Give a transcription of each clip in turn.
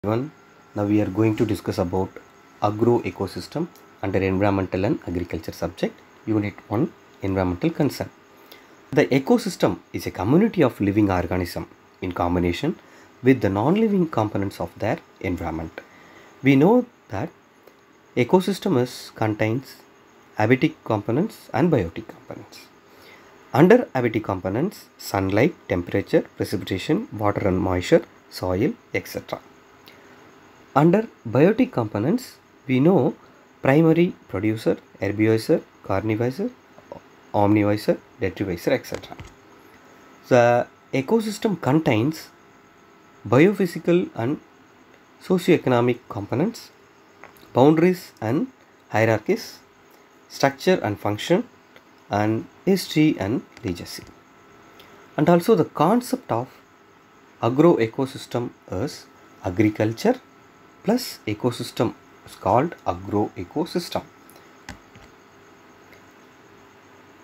Everyone. Now we are going to discuss about agro ecosystem under environmental and agriculture subject, unit 1, environmental concern. The ecosystem is a community of living organisms in combination with the non-living components of their environment. We know that ecosystem contains abiotic components and biotic components. Under abiotic components, sunlight, temperature, precipitation, water and moisture, soil, etc. Under biotic components, we know primary producer, herbivory, carnivorous, omnivorous, detritivore, etc. The ecosystem contains biophysical and socioeconomic components, boundaries and hierarchies, structure and function, and history and legacy. And also the concept of agroecosystem is agriculture plus ecosystem is called agroecosystem.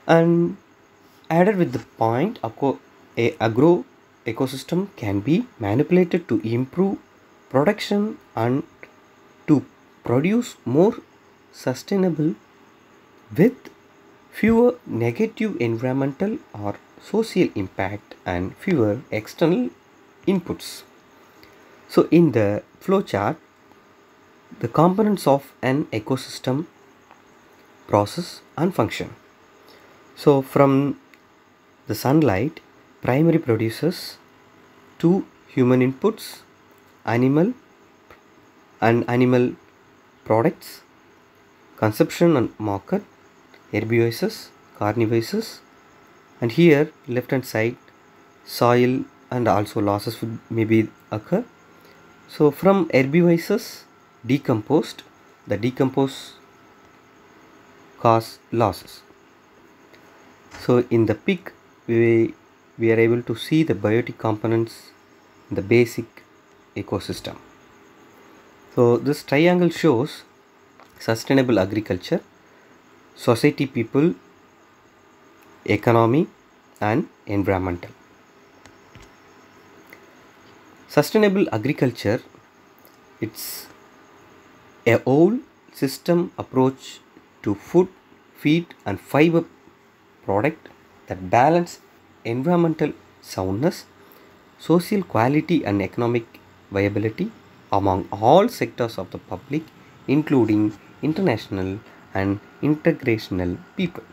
And added with the point, agro ecosystem can be manipulated to improve production and to produce more sustainable with fewer negative environmental or social impact and fewer external inputs. So in the flowchart, the components of an ecosystem, process and function. So from the sunlight, primary producers to human inputs, animal products, consumption and market, herbivorous, carnivorous, and here left hand side soil and also losses would maybe occur. So from herbivorous decomposed, the decompose cause losses. So in the peak we are able to see the biotic components in the basic ecosystem. So this triangle shows sustainable agriculture, society, people, economy and environmental. Sustainable agriculture, it's a whole system approach to food, feed and fiber product that balance environmental soundness, social quality and economic viability among all sectors of the public, including international and integrational people.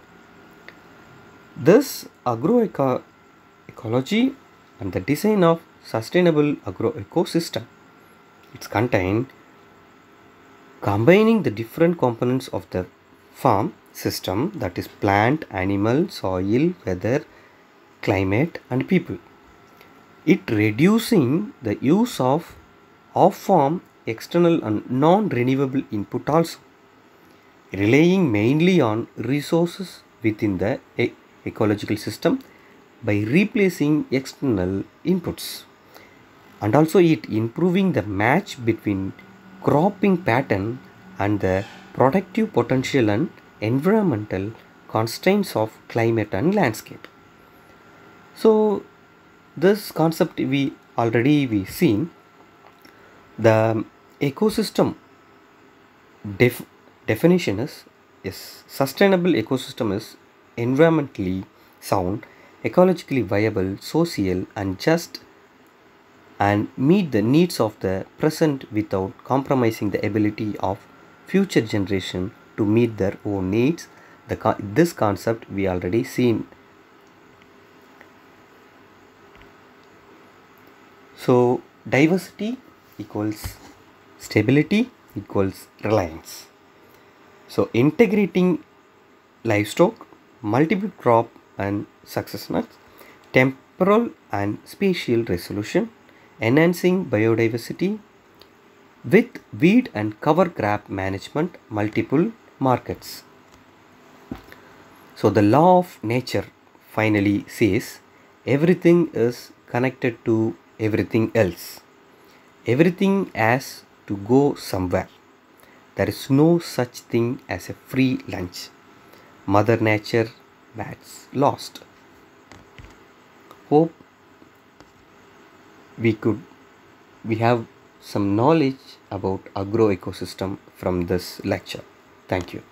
This agroecology and the design of sustainable agroecosystem, it's contained combining the different components of the farm system, that is plant, animal, soil, weather, climate and people. It reducing the use of off-farm, external and non-renewable input also, relying mainly on resources within the ecological system by replacing external inputs, and also it improving the match between cropping pattern and the productive potential and environmental constraints of climate and landscape. So this concept we already seen. The ecosystem definition is sustainable ecosystem is environmentally sound, ecologically viable, social and just, and meet the needs of the present without compromising the ability of future generation to meet their own needs. This concept we already seen. So diversity equals stability equals reliance. So integrating livestock, multiple crop and successional, temporal and spatial resolution, enhancing biodiversity with weed and cover crop management, multiple markets. So the law of nature finally says everything is connected to everything else. Everything has to go somewhere. There is no such thing as a free lunch. Mother Nature that's lost. Hope we have some knowledge about agro ecosystem from this lecture. Thank you.